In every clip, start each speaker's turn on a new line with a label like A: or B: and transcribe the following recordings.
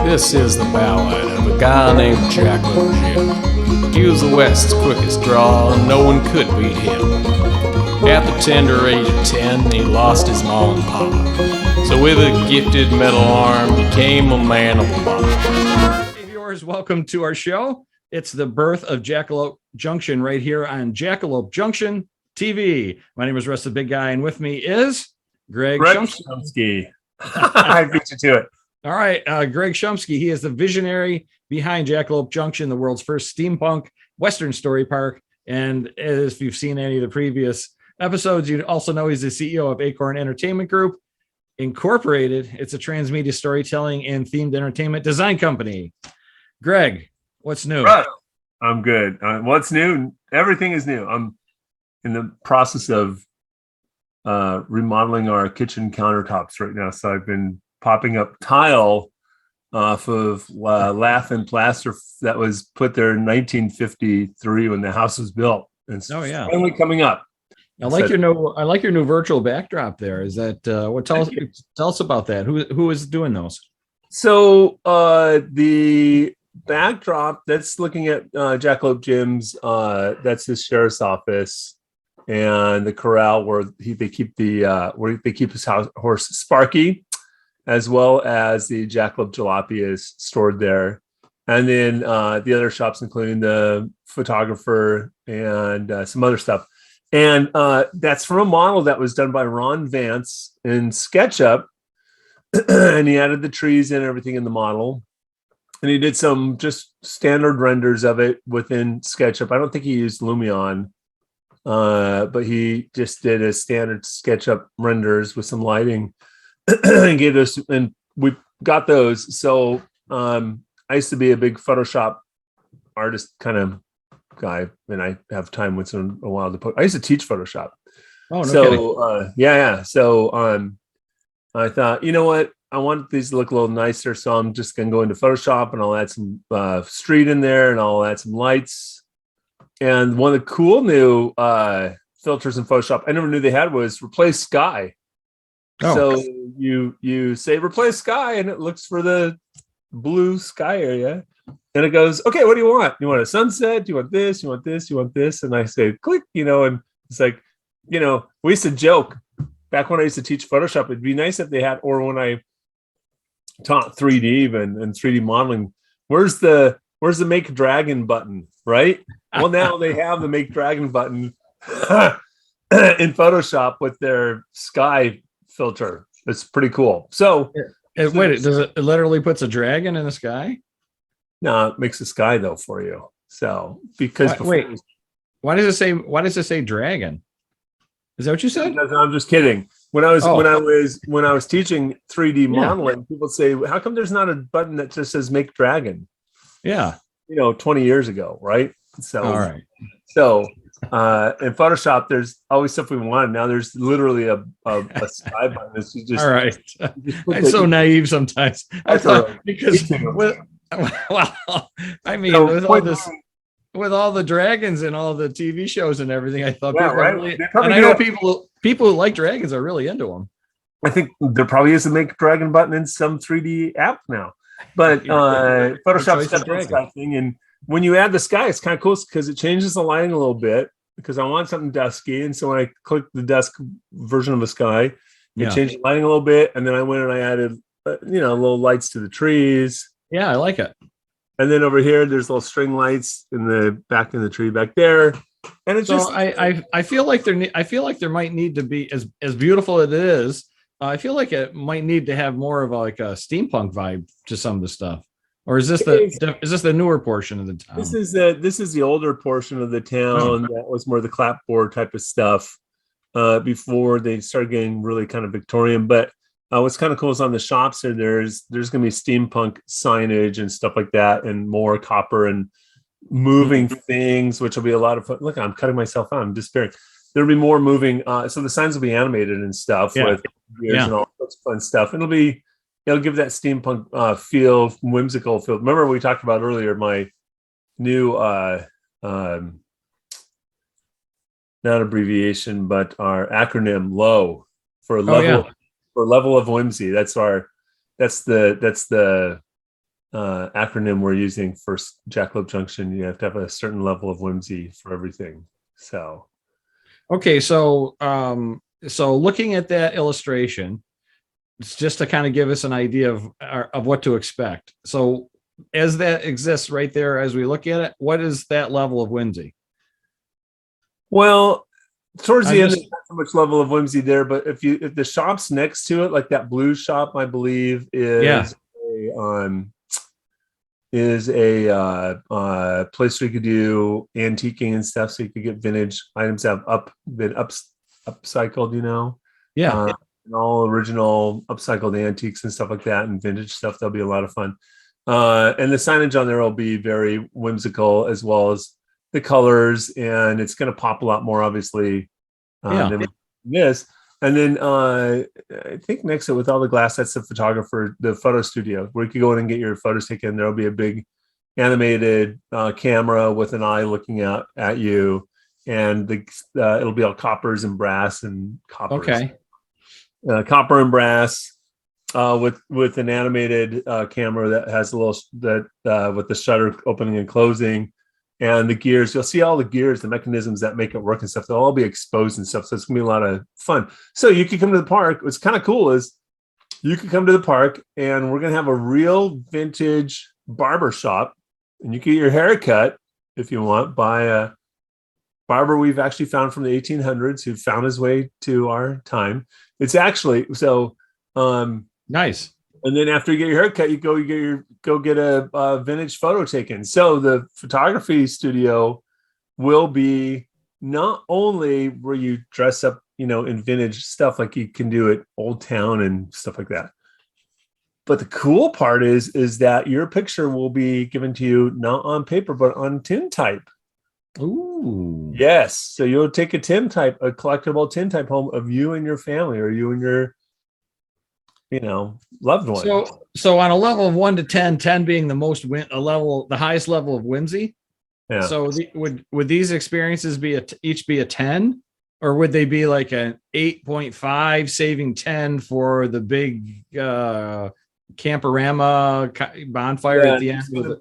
A: This is the ballad of a guy named Jackalope Jim. He was the West's quickest draw, and no one could beat him. At the tender age of 10, he lost his mom and pop. So with a gifted metal arm, became a man of law. Hey viewers, welcome to our show. It's the Birth of Jackalope Junction right here on Jackalope Junction TV. My name is Russ, the big guy, and with me is Greg
B: Shumsky. I beat you to it.
A: All right, Greg Shumsky. He is the visionary behind Jackalope Junction, the world's first steampunk Western story park. And if you've seen any of the previous episodes, you also know he's the CEO of Acorn Entertainment Group Incorporated. It's a transmedia storytelling and themed entertainment design company. Greg, what's new?
B: Right. I'm good. What's new? Everything is new. I'm in the process of remodeling our kitchen countertops right now. So I've been popping up tile off of lath and plaster that was put there in 1953 when the house was built. And it's finally coming up.
A: I like your new virtual backdrop there. Is that what? Tell us about that. Who is doing those?
B: So the backdrop that's looking at Jackalope Jim's, that's his sheriff's office, and the corral where they keep his horse Sparky, as well as the Jackalope Jalopy is stored there. And then the other shops, including the photographer and some other stuff. And that's from a model that was done by Ron Vance in SketchUp. And he added the trees and everything in the model. And he did some just standard renders of it within SketchUp. I don't think he used Lumion, but he just did a standard SketchUp renders with some lighting. And gave us, and we got those. So I used to be a big Photoshop artist kind of guy, and I have time once in a while to put. I used to teach Photoshop.
A: Oh, no
B: so yeah. So I thought, you know what, I want these to look a little nicer, so I'm just gonna go into Photoshop and I'll add some street in there, and I'll add some lights. And one of the cool new filters in Photoshop I never knew they had was replace sky. Oh. So you say replace sky, and it looks for the blue sky area, and it goes, okay, what do you want? You want a sunset? Do you want this? You want this? You want this? And I say click, and it's like, we used to joke back when I used to teach Photoshop. It'd be nice if they had, or when I taught 3D even and 3D modeling, where's the make dragon button, right? Well, now they have the make dragon button in Photoshop with their sky filter. It's pretty cool. So
A: wait, does it literally puts a dragon in the sky?
B: No, it makes the sky though for you. So because
A: why does it say dragon? Is that what you said?
B: No, I'm just kidding. When I was teaching 3D modeling, people say, how come there's not a button that just says make dragon?
A: Yeah.
B: 20 years ago, right? So
A: all right.
B: So in Photoshop, there's always stuff we want. Now there's literally a sky button. It's just,
A: all right. I'm so naive sometimes. I thought because with all the dragons and all the TV shows and everything, I thought I know people who like dragons are really into them.
B: I think there probably is a make dragon button in some 3D app now, but Photoshop's got the sky thing, and when you add the sky, it's kind of cool because it changes the lighting a little bit, because I want something dusky. And so when I click the dusk version of the sky, it changed the lighting a little bit. And then I went and I added, little lights to the trees.
A: Yeah, I like it.
B: And then over here, there's little string lights in the tree back there. And it's
A: I feel like there might need to be, as beautiful as it is, I feel like it might need to have more of a steampunk vibe to some of the stuff. Or is this the newer portion of the town?
B: This is the older portion of the town that was more the clapboard type of stuff before they started getting really kind of Victorian. But what's kind of cool is on the shops there's going to be steampunk signage and stuff like that, and more copper and moving things, which will be a lot of fun. Look, I'm cutting myself out. I'm despairing. There'll be more moving. So the signs will be animated and stuff with gears and all sorts of fun stuff. It'll give that steampunk feel, whimsical feel. Remember we talked about earlier my new not abbreviation, but our acronym LOW for level of Whimsey. That's the acronym we're using for Jackalope Junction. You have to have a certain level of whimsy for everything. So
C: Okay, so so looking at that illustration, it's just to kind of give us an idea of what to expect. So as that exists right there, as we look at it, what is that level of whimsy?
B: well, towards the end,
C: Just,
B: there's not so much level of whimsy there, but if the shop's next to it, like that blue shop, I believe
C: yeah,
B: is a place where you could do antiquing and stuff, so you could get vintage items that have been upcycled,
C: yeah,
B: and all original upcycled antiques and stuff like that, and vintage stuff. That'll be a lot of fun. And the signage on there will be very whimsical, as well as the colors, and it's going to pop a lot more, obviously,
C: yeah.
B: than this. And then I think next to it, with all the glass, that's the photographer, the photo studio, where you can go in and get your photos taken. There'll be a big animated camera with an eye looking out at you, and it'll be all coppers and brass and coppers.
C: Okay.
B: Copper and brass with an animated camera that has with the shutter opening and closing. And the gears, you'll see all the gears, the mechanisms that make it work and stuff. They'll all be exposed and stuff. So it's gonna be a lot of fun. So you could come to the park. What's kind of cool is you could come to the park, and we're gonna have a real vintage barber shop, and you can get your hair cut if you want by a barber we've actually found from the 1800s, who found his way to our time. It's actually so
C: Nice.
B: and then after you get your haircut, you go get a vintage photo taken. So the photography studio will be not only where you dress up, in vintage stuff like you can do at Old Town and stuff like that, but the cool part is that your picture will be given to you not on paper but on tintype.
C: Ooh.
B: Yes, so you'll take a collectible tintype home of you and your family, or you and your loved one.
C: So on a level of 1 to 10, 10 being the highest level of whimsy.
B: Yeah.
C: So would these experiences each be a 10, or would they be like an 8.5, saving 10 for the big camperama bonfire at the end?
B: So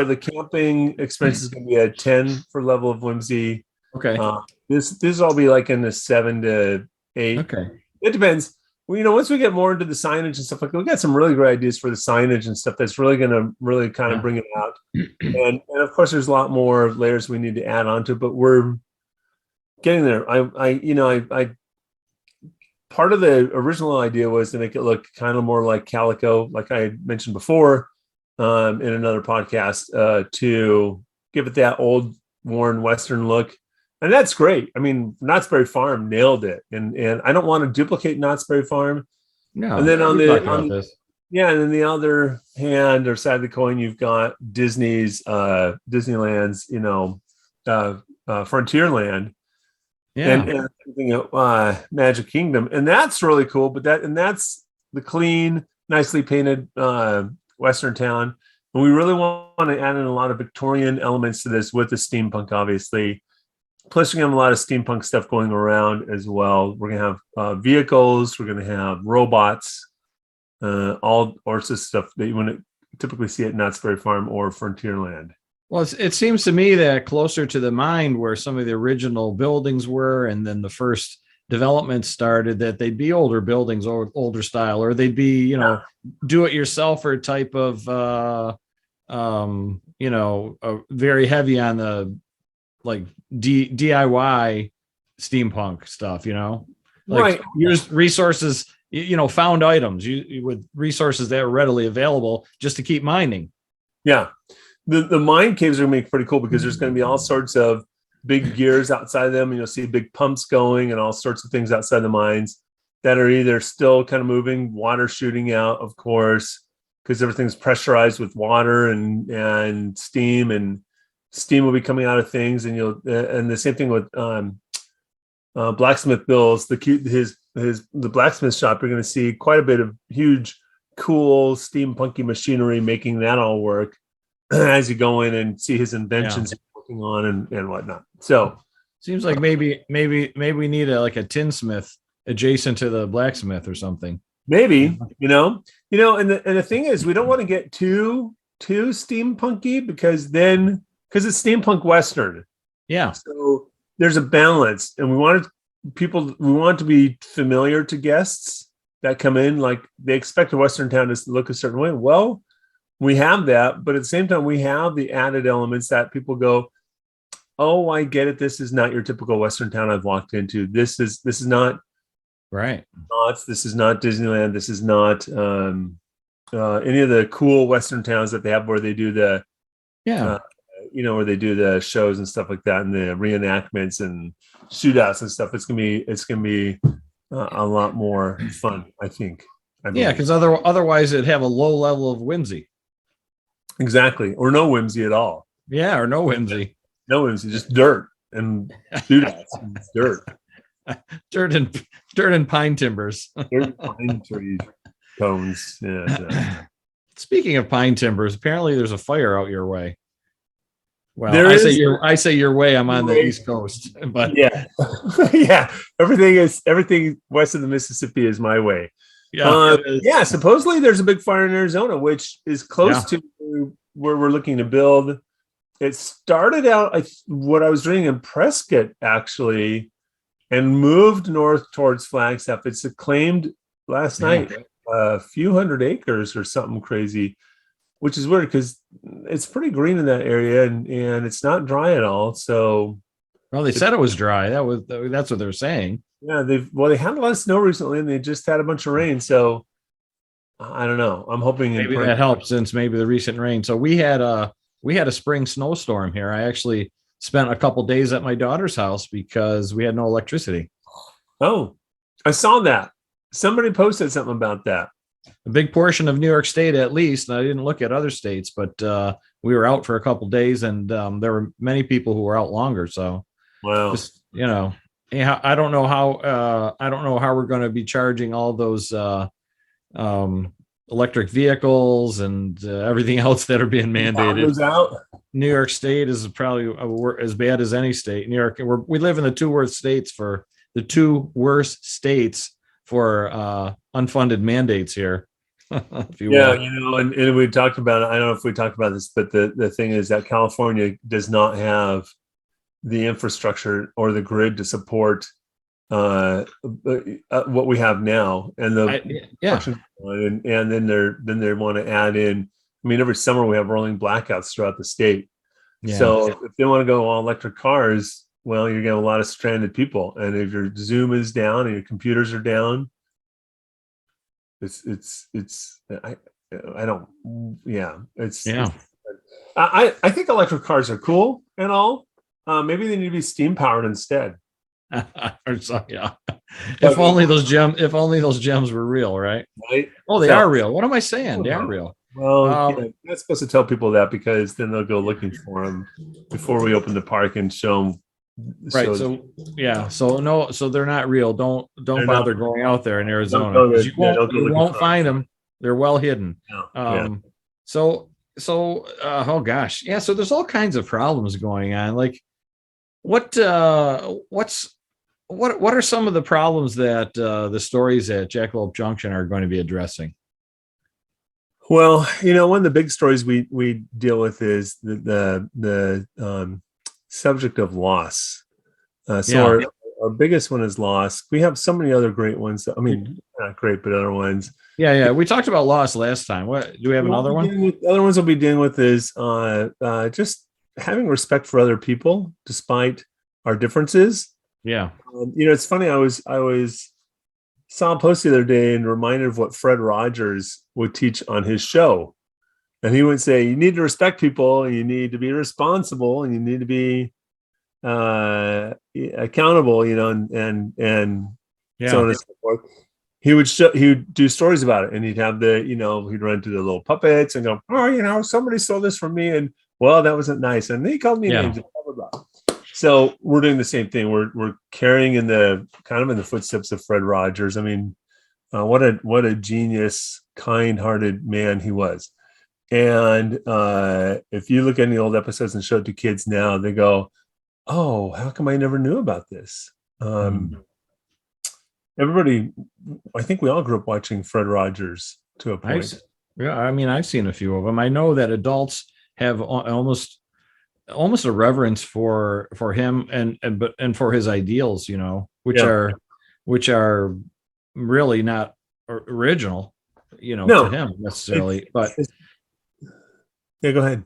B: the camping experience is going to be a 10 for level of whimsy.
C: Okay.
B: This will all be like in the 7 to 8.
C: Okay.
B: It depends. Well, once we get more into the signage and stuff like that, we got some really great ideas for the signage and stuff that's really going to really kind of bring it out. And of course, there's a lot more layers we need to add on to, but we're getting there. I part of the original idea was to make it look kind of more like Calico, like I had mentioned before in another podcast, to give it that old worn Western look. And that's great. I mean, Knott's Berry Farm nailed it, and I don't want to duplicate Knott's Berry Farm.
C: No.
B: And then on
C: this.
B: yeah, and then the other hand or side of the coin, you've got Disneyland's, Frontierland, and Magic Kingdom, and that's really cool. But that's the clean, nicely painted Western town, and we really want to add in a lot of Victorian elements to this with the steampunk, obviously. Plus, we're going to have a lot of steampunk stuff going around as well. We're going to have vehicles. We're going to have robots, all sorts of stuff that you wouldn't typically see at Knott's Berry Farm or Frontierland.
C: Well, it seems to me that closer to the mine where some of the original buildings were, and then the first development started, that they'd be older buildings or older style, or they'd be, do-it-yourselfer type of, very heavy on the like DIY steampunk stuff,
B: Right.
C: Use resources, found items with resources that are readily available just to keep mining.
B: Yeah. The mine caves are going to be pretty cool because there's going to be all sorts of big gears outside of them, and you'll see big pumps going and all sorts of things outside the mines that are either still kind of moving, water shooting out, of course, because everything's pressurized with water and steam, and steam will be coming out of things. And and the same thing with Blacksmith Bill's, the blacksmith shop. You're going to see quite a bit of huge, cool steampunky machinery making that all work as you go in and see his inventions he's working on and whatnot. So
C: seems like maybe we need a tinsmith adjacent to the blacksmith or something.
B: Maybe, And the thing is, we don't want to get too steampunky because it's steampunk Western.
C: Yeah.
B: So there's a balance, and we want it to be familiar to guests that come in. Like they expect a Western town to look a certain way. Well, we have that, but at the same time, we have the added elements that people go, "Oh, I get it. This is not your typical Western town I've walked into. This is not
C: Right.
B: This is not Disneyland. This is not any of the cool Western towns that they have where they do the where they do the shows and stuff like that, and the reenactments and shootouts and stuff. It's gonna be a lot more fun, I think.
C: Yeah, because otherwise it'd have a low level of whimsy.
B: Exactly, or no whimsy at all.
C: Yeah, or no whimsy.
B: No whimsy, just dirt and shootouts. And dirt.
C: dirt and pine timbers.
B: Dirt, pine trees, cones. Yeah.
C: Speaking of pine timbers, apparently there's a fire out your way. Well, I say your way. I'm on the East Coast, but
B: yeah, yeah. Everything west of the Mississippi is my way.
C: Yeah,
B: Supposedly there's a big fire in Arizona, which is close to where we're looking to build. It started out what I was reading in Prescott actually, and moved north towards Flagstaff. It's claimed last night a few hundred acres or something crazy, which is weird because it's pretty green in that area and it's not dry at all. So,
C: well, they said it was dry. That's what they're saying.
B: Yeah, they had a lot of snow recently, and they just had a bunch of rain. So, I don't know. I'm hoping
C: maybe that helps since maybe the recent rain. So we had a spring snowstorm here. I actually spent a couple days at my daughter's house because we had no electricity.
B: Oh, I saw that. Somebody posted something about that.
C: A big portion of New York State, at least. And I didn't look at other states, but we were out for a couple days, and there were many people who were out longer. So,
B: wow,
C: I don't know how we're going to be charging all those electric vehicles and everything else that are being mandated. New York State is probably as bad as any state. New York, we live in the two worst states for unfunded mandates here. If you will.
B: And we talked about it. I don't know if we talked about this, but the thing is that California does not have the infrastructure or the grid to support what we have now, and and then they want to add in. I mean, every summer we have rolling blackouts throughout the state. Yeah. So if they want to go all electric cars, well, you're getting a lot of stranded people, and if your Zoom is down and your computers are down, I think electric cars are cool and all. Maybe they need to be steam powered instead.
C: If only those gems were real, right? Oh, they are real. What am I saying? They are real.
B: Well, you're not supposed to tell people that because then they'll go looking for them before we open the park and show them.
C: Right. So they're not real. Don't bother going out there in Arizona. You won't find them. They're well hidden. Oh gosh. Yeah. So there's all kinds of problems going on. Like what are some of the problems that the stories at Jackalope Junction are going to be addressing?
B: Well, one of the big stories we deal with is the subject of loss. Our biggest one is loss. We have so many other great ones. I mean, not great, but other ones.
C: Yeah. We talked about loss last time. What do we have another one?
B: The other ones we'll be dealing with is just having respect for other people despite our differences.
C: Yeah.
B: It's funny. I was saw a post the other day and reminded of what Fred Rogers would teach on his show. And he would say, you need to respect people, and you need to be responsible, and you need to be accountable, and so on and so forth. He would do stories about it, and he'd have he'd run to the little puppets and go, oh, somebody stole this from me, and well, that wasn't nice. And he called me names, and blah, blah, blah. So we're doing the same thing. We're carrying in the footsteps of Fred Rogers. I mean, what a genius, kind-hearted man he was. And if you look at any old episodes and show it to kids now, they go, "Oh, how come I never knew about this?" Everybody, I think we all grew up watching Fred Rogers. to a
C: I've,
B: point.
C: yeah, I mean, I've seen a few of them. I know that adults have almost a reverence for him and for his ideals, you know,
B: Yeah.
C: which are really not original, you know, to
B: No,
C: him necessarily. But
B: it's yeah, go ahead.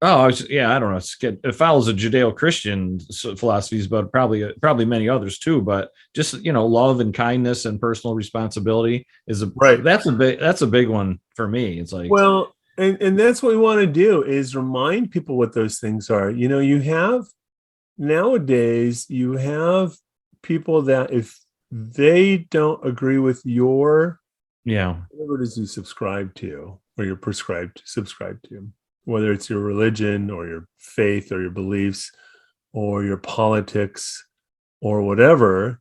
C: oh, I don't know. It follows the Judeo-Christian philosophies, but probably many others too. But just, you know, love and kindness and personal responsibility
B: Right.
C: that's a big one for me. It's like,
B: Well, and that's what we want to do is remind people what those things are. You know, you have nowadays, you have people that if they don't agree with your
C: yeah,
B: whatever it is you subscribe to or you're prescribed to subscribe to, whether it's your religion or your faith or your beliefs or your politics or whatever,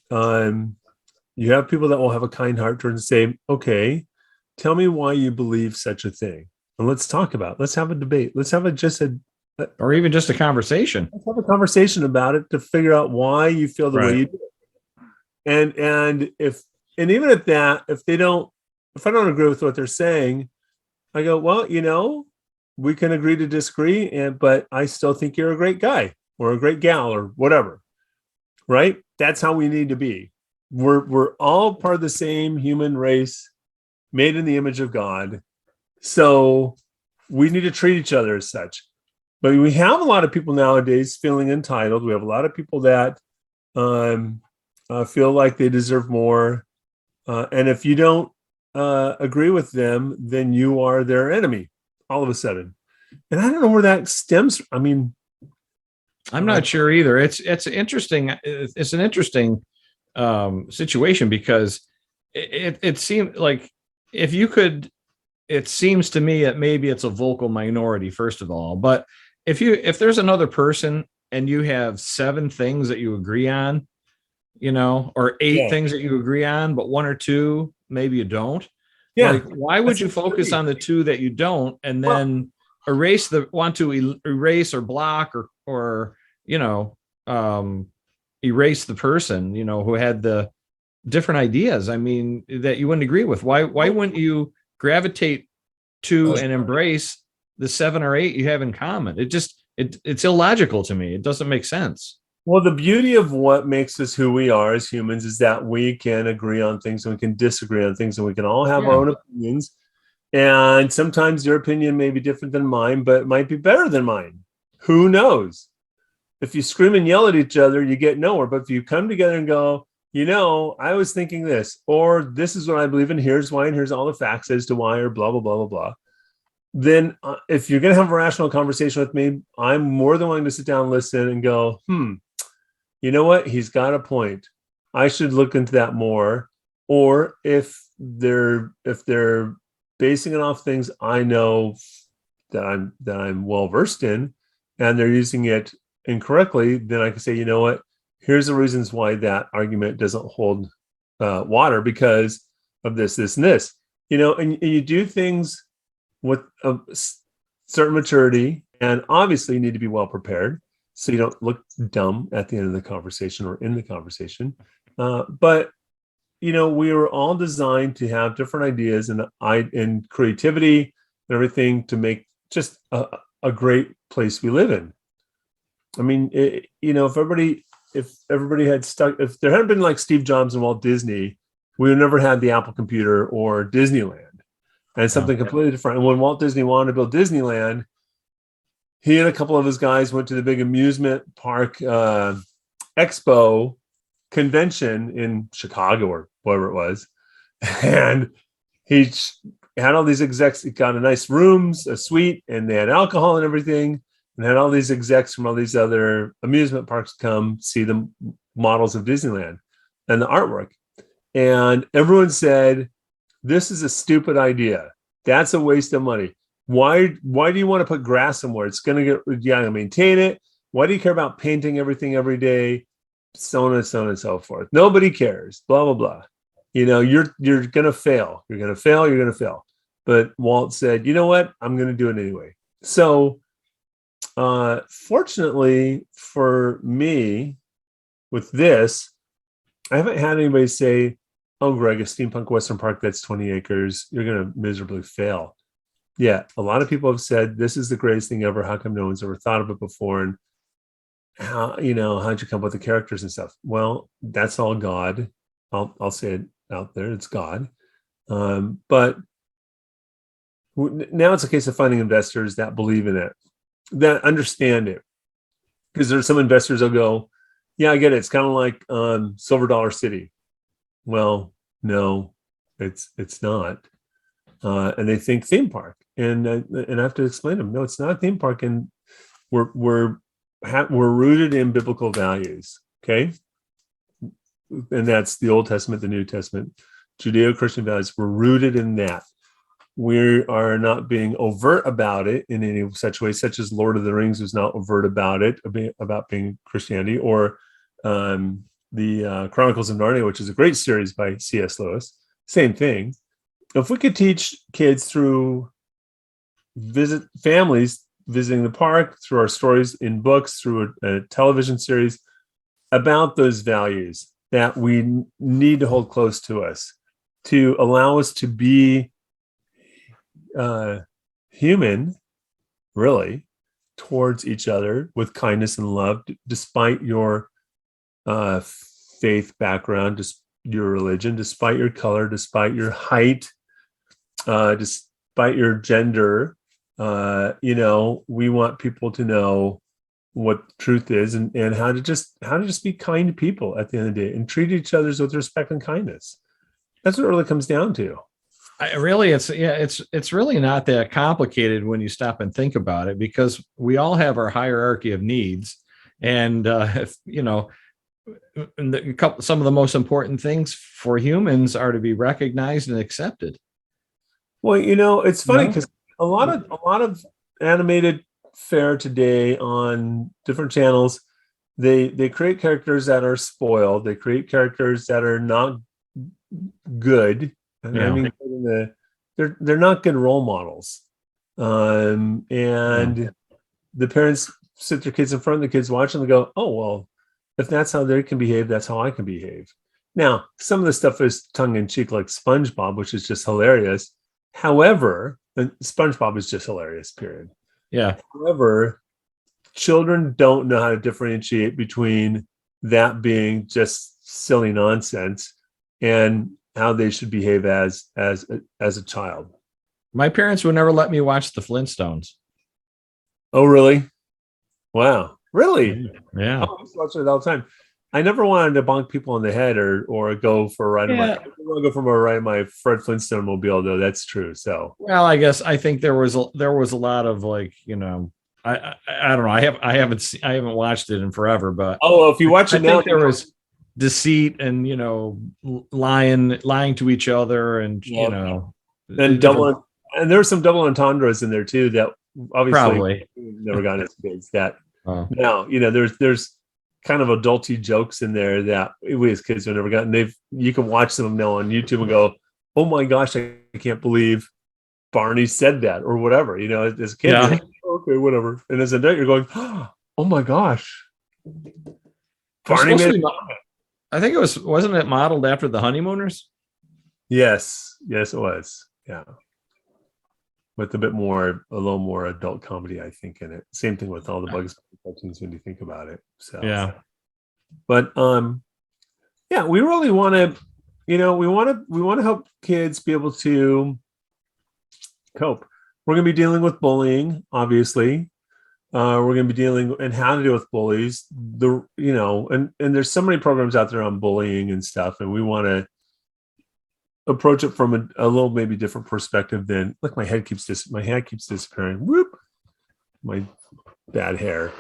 B: you have people that will have a kind heart to say, okay, tell me why you believe such a thing. And let's talk about it. Let's have a debate. Let's have
C: or even just a conversation.
B: let's have a conversation about it to figure out why you feel the way
C: Right.
B: you do. And even at that, if I don't agree with what they're saying, I go, well, you know, we can agree to disagree, but I still think you're a great guy or a great gal or whatever. Right? That's how we need to be. We're all part of the same human race, made in the image of God. So we need to treat each other as such. But we have a lot of people nowadays feeling entitled. We have a lot of people that feel like they deserve more. And if you don't agree with them, then you are their enemy all of a sudden. And I don't know where that stems from. I mean,
C: I'm not sure either. It's interesting. It's an interesting situation because it seemed like if you could, it seems to me that maybe it's a vocal minority first of all, but if there's another person and you have 7 things that you agree on, you know, or 8
B: yeah,
C: things that you agree on, but 1 or 2 maybe you don't.
B: yeah.
C: Like, why would
B: That's
C: you focus
B: extreme.
C: on the 2 that you don't, and
B: Well,
C: then want to erase or block or you know, erase the person, you know, who had the different ideas? I mean, that you wouldn't agree with. Why wouldn't you gravitate to and embrace the 7 or 8 you have in common? It's illogical to me. It doesn't make sense.
B: Well, the beauty of what makes us who we are as humans is that we can agree on things and we can disagree on things and we can all have our
C: Yeah.
B: own opinions. And sometimes your opinion may be different than mine, but it might be better than mine. Who knows? If you scream and yell at each other, you get nowhere. But if you come together and go, you know, I was thinking this, or this is what I believe in, here's why, and here's all the facts as to why, or blah, blah, blah, blah, blah. Then if you're going to have a rational conversation with me, I'm more than willing to sit down and listen and go, you know what? He's got a point. I should look into that more. Or if they're basing it off things I know that I'm well versed in, and they're using it incorrectly, then I can say, you know what? Here's the reasons why that argument doesn't hold water because of this, this, and this. You know, and you do things with a certain maturity, and obviously you need to be well prepared so you don't look dumb at the end of the conversation or in the conversation. But you know, we were all designed to have different ideas and creativity and everything to make just a great place we live in. I mean, you know, if everybody if there hadn't been like Steve Jobs and Walt Disney, we would never had the Apple computer or Disneyland, and something completely different. And when Walt Disney wanted to build Disneyland, he and a couple of his guys went to the big amusement park expo convention in Chicago or wherever it was. And he had all these execs. He got a nice rooms, a suite, and they had alcohol and everything. And had all these execs from all these other amusement parks come see the models of Disneyland and the artwork. And everyone said, this is a stupid idea. That's a waste of money. Why do you want to put grass somewhere? It's going to maintain it. Why do you care about painting everything every day? So on and so on and so forth. Nobody cares. Blah, blah, blah. You know, you're going to fail. You're going to fail. You're going to fail. But Walt said, you know what? I'm going to do it anyway. So fortunately for me with this, I haven't had anybody say, oh, Greg, a steampunk Western park that's 20 acres, you're going to miserably fail. Yeah, a lot of people have said this is the greatest thing ever. How come no one's ever thought of it before? And how'd you come up with the characters and stuff? Well, that's all God. I'll say it out there. It's God. But now it's a case of finding investors that believe in it, that understand it. Because there's some investors that'll go, yeah, I get it. It's kind of like Silver Dollar City. Well, no, it's not. And they think theme park, and I have to explain to them, no, it's not a theme park, and we're rooted in biblical values. Okay, and that's the Old Testament, the New Testament, Judeo-Christian values. We're rooted in that. We are not being overt about it in any such way, such as Lord of the Rings was not overt about it, about being Christianity, or the Chronicles of Narnia, which is a great series by C.S. Lewis. Same thing. If we could teach kids through families visiting the park, through our stories in books, through a television series, about those values that we need to hold close to us, to allow us to be human, really, towards each other with kindness and love, despite your faith background, your religion, despite your color, despite your height, despite your gender. We want people to know what truth is, and how to just be kind to people at the end of the day, and treat each other with respect and kindness. That's what it really comes down to. It's
C: really not that complicated when you stop and think about it, because we all have our hierarchy of needs, and some of the most important things for humans are to be recognized and accepted.
B: Well, it's funny because a lot of animated fare today on different channels, they create characters that are spoiled. They create characters that are not good.
C: Yeah.
B: I mean, they're not good role models. And the parents sit their kids in front of the kids watching and go, oh, well, if that's how they can behave, that's how I can behave. Now, some of the stuff is tongue in cheek, like SpongeBob, which is just hilarious. However, SpongeBob is just hilarious, period.
C: Yeah.
B: However, children don't know how to differentiate between that being just silly nonsense and how they should behave as a child.
C: My parents would never let me watch the Flintstones.
B: Oh, really? Wow. Really?
C: Yeah.
B: I used to watch it all the time. I never wanted to bonk people on the head or go for a ride. I want to go for a ride in my Fred Flintstone mobile, though. That's true. So,
C: well, I guess I think there was a lot of I don't know. I haven't watched it in forever, but
B: if you watch it now,
C: think there was deceit and lying to each other, and
B: and double, and there were some double entendres in there too that obviously
C: probably
B: never got as kids. That now there's kind of adulty jokes in there that we as kids have never gotten. You can watch them now on YouTube and go, oh my gosh, I can't believe Barney said that, or whatever. As a kid, you're like, okay, whatever. And as an adult, you're going, oh my gosh, Barney made it.
C: I think wasn't it modeled after the Honeymooners?
B: Yes, it was. Yeah, with a little more adult comedy, I think, in it. Same thing with all the Bugs Bunny cartoons when you think about it. So
C: yeah,
B: but we really want to, we want to help kids be able to cope. We're going to be dealing with bullying, obviously. We're going to be dealing and how to deal with bullies. And there's so many programs out there on bullying and stuff, and we want to approach it from a little maybe different perspective than, look, my hand keeps disappearing. Whoop, my bad hair.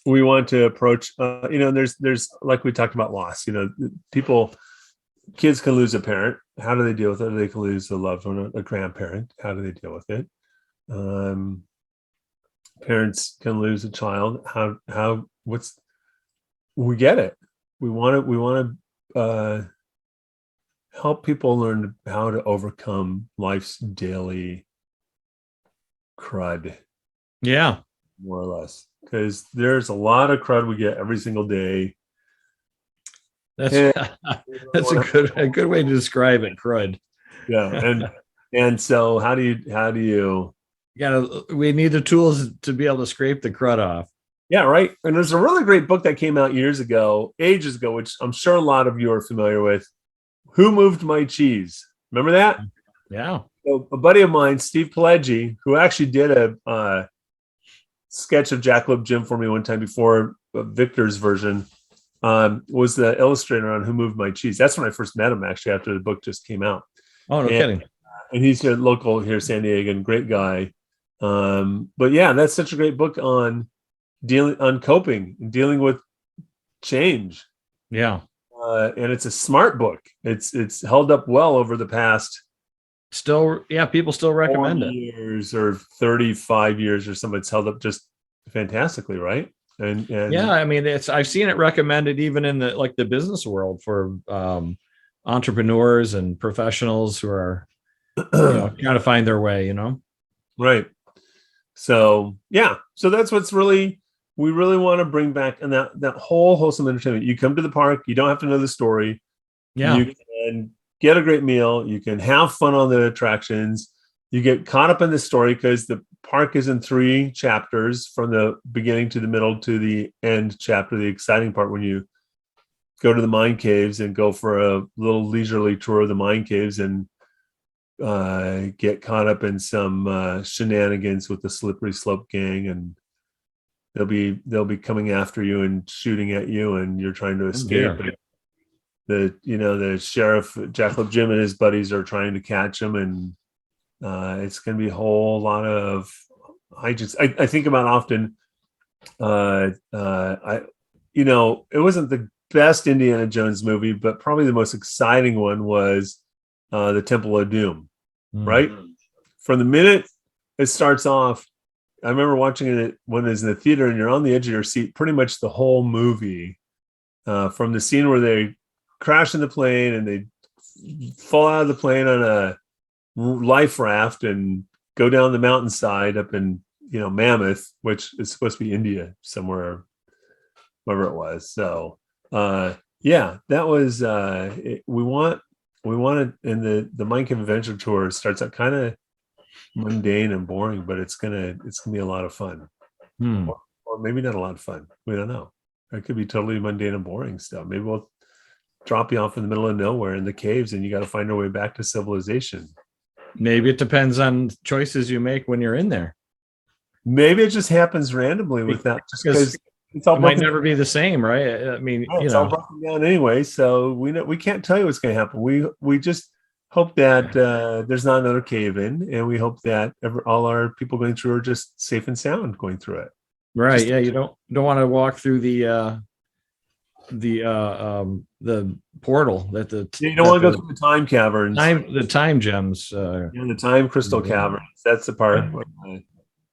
B: We want to approach, there's like we talked about loss. Kids can lose a parent. How do they deal with it? They can lose a loved one, a grandparent. How do they deal with it? Parents can lose a child. We get it. We want to help people learn how to overcome life's daily crud.
C: Yeah,
B: more or less, because there's a lot of crud we get every single day.
C: That's
B: And-
C: that's a good way to describe it. Crud.
B: yeah, and so how do you?
C: We need the tools to be able to scrape the crud off.
B: Yeah, right. And there's a really great book that came out ages ago, which I'm sure a lot of you are familiar with. Who Moved My Cheese? Remember that?
C: Yeah.
B: So a buddy of mine, Steve Pileggi, who actually did a sketch of Jackalope Jim for me one time before Victor's version, was the illustrator on Who Moved My Cheese. That's when I first met him, actually, after the book just came out.
C: Oh, no kidding.
B: And he's here local here, San Diego, and great guy. But yeah, that's such a great book on coping and dealing with change.
C: Yeah.
B: And it's a smart book. It's held up well over the past
C: people still recommend
B: 40
C: it.
B: years or 35 years or something. It's held up just fantastically, right? And
C: yeah, I mean, I've seen it recommended even in the business world for entrepreneurs and professionals who are trying to find their way,
B: right. So yeah, so that's we really want to bring back, and that whole wholesome entertainment. You come to the park, you don't have to know the story.
C: Yeah,
B: you can get a great meal, you can have fun on the attractions, you get caught up in the story because the park is in 3 chapters, from the beginning to the middle to the end chapter. The exciting part, when you go to the mine caves and go for a little leisurely tour of the mine caves and get caught up in some shenanigans with the Slippery Slope gang, and they'll be coming after you and shooting at you, and you're trying to escape. The sheriff, Jackalope Jim, and his buddies are trying to catch him, and it's going to be a whole lot of hijinks. I think about often. It wasn't the best Indiana Jones movie, but probably the most exciting one was the Temple of Doom. Right, from the minute it starts off, I remember watching it when it was in the theater, and you're on the edge of your seat pretty much the whole movie, from the scene where they crash in the plane and they fall out of the plane on a life raft and go down the mountainside up in Mammoth, which is supposed to be India somewhere, wherever it was. So yeah, that was we wanted, and the Mind Cave Adventure Tour starts out kind of mundane and boring, but it's gonna be a lot of fun. Or maybe not a lot of fun. We don't know. It could be totally mundane and boring stuff. Maybe we'll drop you off in the middle of nowhere in the caves, and you got to find your way back to civilization.
C: Maybe it depends on choices you make when you're in there.
B: Maybe it just happens randomly with that, just because
C: it might never be the same, right? I mean,
B: it's all broken down anyway, so we can't tell you what's going to happen. We just hope that there's not another cave in, and we hope that all our people going through are just safe and sound going through it.
C: Right? You don't want to walk through the portal
B: you don't want to go through the time caverns,
C: the time gems,
B: the time crystal caverns. That's the part.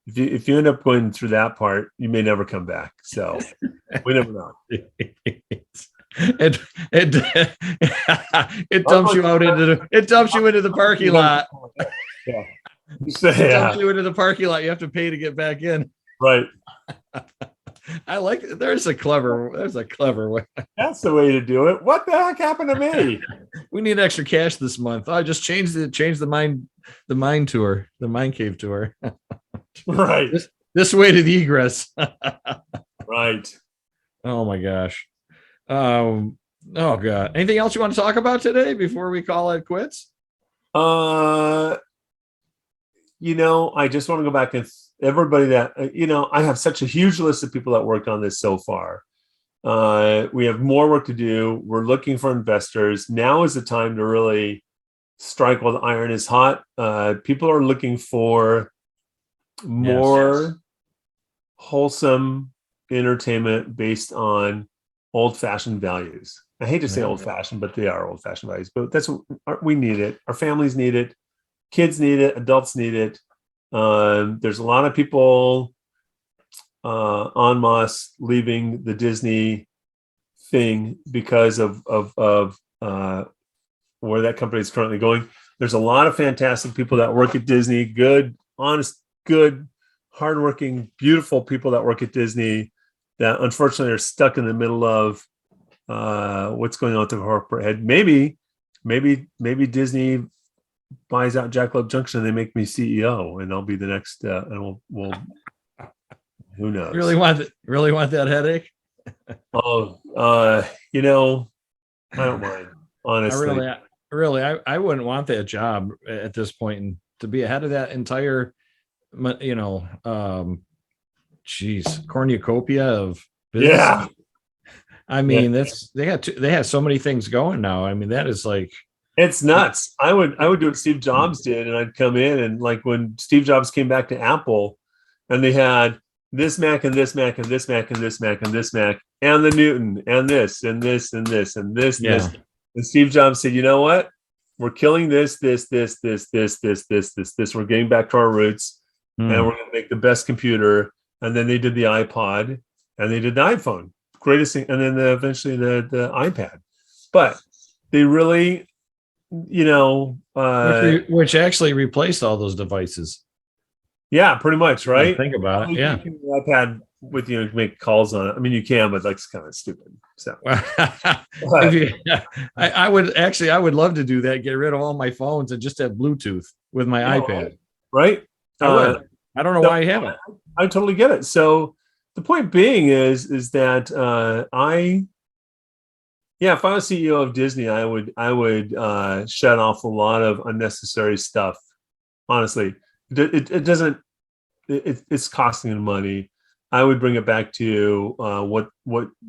B: If you end up going through that part, you may never come back. So we never know.
C: It dumps you out into the parking lot.
B: Yeah.
C: It dumps you into the parking lot. You have to pay to get back in.
B: Right.
C: I like it. There's a clever way.
B: That's the way to do it. What the heck happened to me?
C: We need extra cash this month. I just changed the mine tour, the mine cave tour.
B: Right.
C: This way to the egress.
B: Right.
C: Oh my gosh. Oh God. Anything else you want to talk about today before we call it quits?
B: I just want to go back and everybody that, I have such a huge list of people that worked on this so far. We have more work to do. We're looking for investors. Now is the time to really strike while the iron is hot. People are looking for more wholesome entertainment based on old-fashioned values. I hate to say old-fashioned, but they are old-fashioned values. But that's what we need it. Our families need it. Kids need it. Adults need it. There's a lot of people en masse leaving the Disney thing because of where that company is currently going. There's a lot of fantastic people that work at Disney. Good, honest, good, hardworking, beautiful people that work at Disney that unfortunately are stuck in the middle of what's going on with the corporate head. Maybe Disney buys out Jackalope Junction and they make me CEO, and I'll be the next. And we'll who knows?
C: Really want that headache?
B: Oh, I don't mind, honestly.
C: I wouldn't want that job at this point, and to be ahead of that entire, cornucopia of business.
B: Yeah.
C: I mean, they have so many things going now. I mean, that is like,
B: it's nuts. I would do what Steve Jobs did, and I'd come in and, like, when Steve Jobs came back to Apple, and they had this Mac and this Mac and this Mac and this Mac and this Mac and the Newton and this and this and this and this and this. And Steve Jobs said, "You know what? We're killing this. We're getting back to our roots, and we're going to make the best computer." And then they did the iPod, and they did the iPhone, greatest thing, and then eventually the iPad. But they really,
C: which actually replaced all those devices.
B: Yeah, pretty much, right?
C: Think about it. Yeah,
B: you can do the iPad with you and make calls on it. I mean, you can, but that's kind of stupid. So,
C: I would love to do that. Get rid of all my phones and just have Bluetooth with my iPad.
B: Right?
C: I don't know why I haven't.
B: I totally get it. So the point being is that if I was CEO of Disney, I would shut off a lot of unnecessary stuff. Honestly, it doesn't. It's costing them money. I would bring it back to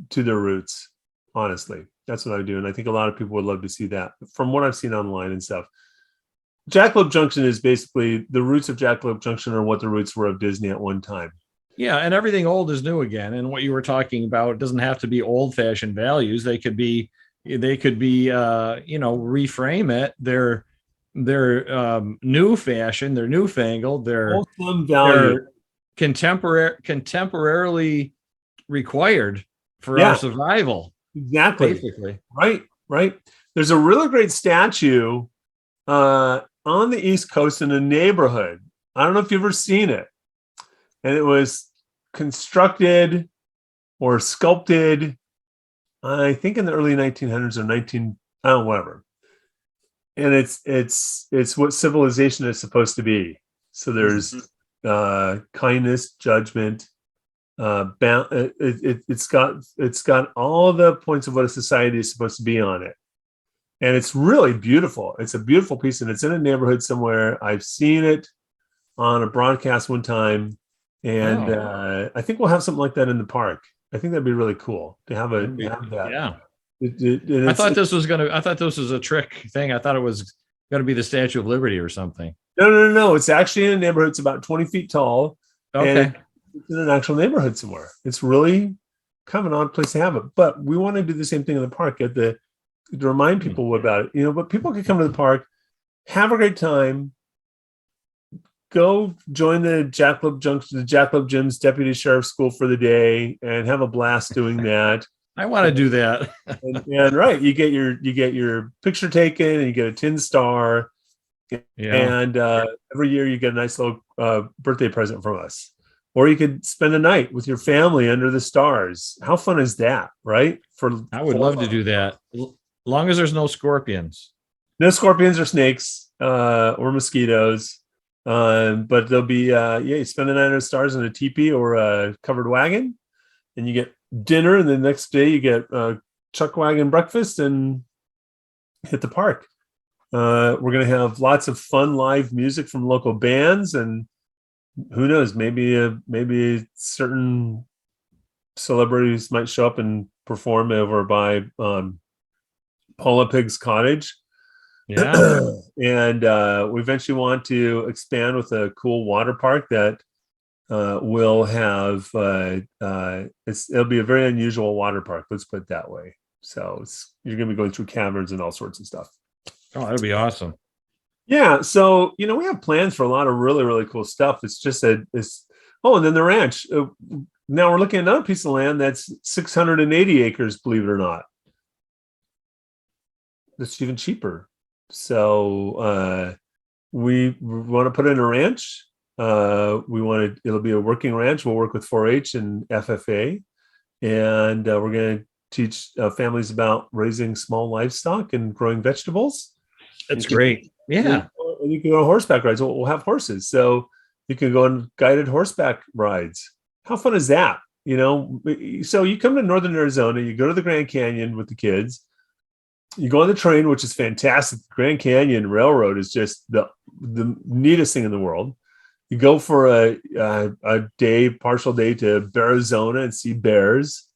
B: to their roots. Honestly, that's what I would do, and I think a lot of people would love to see that. From what I've seen online and stuff, Jackalope Junction is basically the roots of Jackalope Junction are what the roots were of Disney at one time.
C: Yeah, and everything old is new again. And what you were talking about doesn't have to be old-fashioned values. They could be, reframe it. They're new fashion. They're newfangled. They're contemporarily required for our survival.
B: Exactly.
C: Basically.
B: Right. There's a really great statue on the East Coast in a neighborhood. I don't know if you've ever seen it. And it was constructed or sculpted, I think, in the early 1900s or whatever. And it's what civilization is supposed to be. So there's kindness, judgment. It's got all the points of what a society is supposed to be on it. And it's really beautiful. It's a beautiful piece, and it's in a neighborhood somewhere. I've seen it on a broadcast one time. And I think we'll have something like that in the park. I think that'd be really cool to have that.
C: Yeah. I thought this was a trick thing. I thought it was going to be the Statue of Liberty or something.
B: No. It's actually in a neighborhood. It's about 20 feet tall.
C: Okay.
B: And it's in an actual neighborhood somewhere. It's really kind of an odd place to have it. But we want to do the same thing in the park to remind people about it. But people can come to the park, have a great time, go join the Jackalope Junction, the Jackalope Jim's Deputy Sheriff School for the day, and have a blast doing that.
C: I want to do that.
B: and right, you get your picture taken, and you get a tin star. Yeah. And every year you get a nice little birthday present from us. Or you could spend a night with your family under the stars. How fun is that, right?
C: I would love to do that, long as there's no scorpions.
B: No scorpions or snakes or mosquitoes. But there'll be you spend the night under the stars in a teepee or a covered wagon, and you get dinner, and the next day you get chuck wagon breakfast and hit the park. We're gonna have lots of fun live music from local bands, and who knows, maybe certain celebrities might show up and perform over by Paula Pig's cottage.
C: Yeah.
B: And we eventually want to expand with a cool water park that will have it'll be a very unusual water park, let's put it that way. So you're gonna be going through caverns and all sorts of stuff.
C: Oh, that'd be awesome. Yeah,
B: so we have plans for a lot of really, really cool stuff. It's just and then the ranch. Now we're looking at another piece of land that's 680 acres, believe it or not. That's even cheaper. So we want to put in a ranch. It'll be a working ranch. We'll work with 4-H and FFA, and we're going to teach families about raising small livestock and growing vegetables.
C: That's great. Yeah.
B: And you can go on horseback rides. We'll have horses. So you can go on guided horseback rides. How fun is that? You know, so you come to Northern Arizona, you go to the Grand Canyon with the kids, you go on the train, which is fantastic. The Grand Canyon Railroad is just the neatest thing in the world. You go for a day, partial day to Arizona and see bears.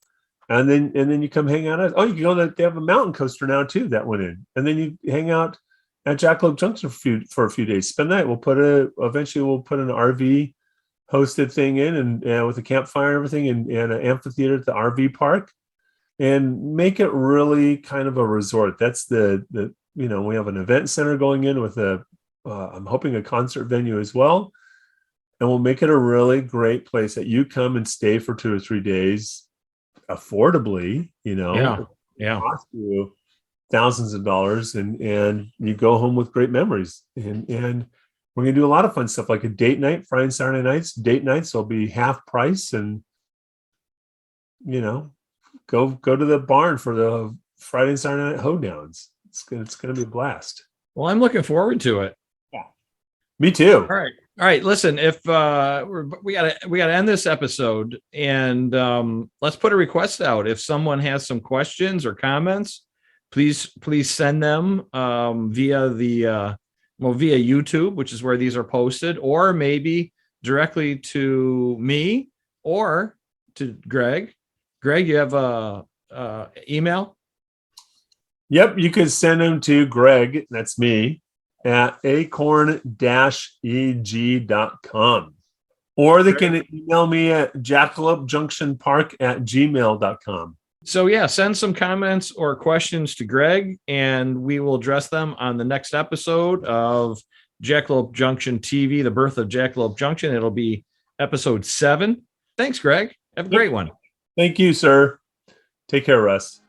B: And then you come hang out. Oh, you can go they have a mountain coaster now too that went in. And then you hang out at Jackalope Junction for a few days. Spend the night. Eventually we'll put an RV hosted thing in and with a campfire and everything and an amphitheater at the RV park and make it really kind of a resort. That's the we have an event center going in with I'm hoping a concert venue as well. And we'll make it a really great place that you come and stay for 2 or 3 days affordably,
C: Yeah.
B: cost you thousands of dollars and you go home with great memories. And we're going to do a lot of fun stuff like a date night, Friday and Saturday nights. Date nights will be half price and, go to the barn for the Friday and Saturday night hoedowns. It's going to be a blast.
C: Well, I'm looking forward to it.
B: Yeah. Me too.
C: All right. Listen, if we gotta end this episode and let's put a request out. If someone has some questions or comments, please send them via YouTube, which is where these are posted, or maybe directly to me or to Greg. Greg, you have a email?
B: Yep, you can send them to Greg, that's me, at acorn-eg.com. Or they can email me at jackalopejunction@gmail.com.
C: So yeah, send some comments or questions to Greg, and we will address them on the next episode of Jackalope Junction TV, The Birth of Jackalope Junction. It'll be episode 7. Thanks, Greg. Have a great one.
B: Thank you, sir. Take care, Russ.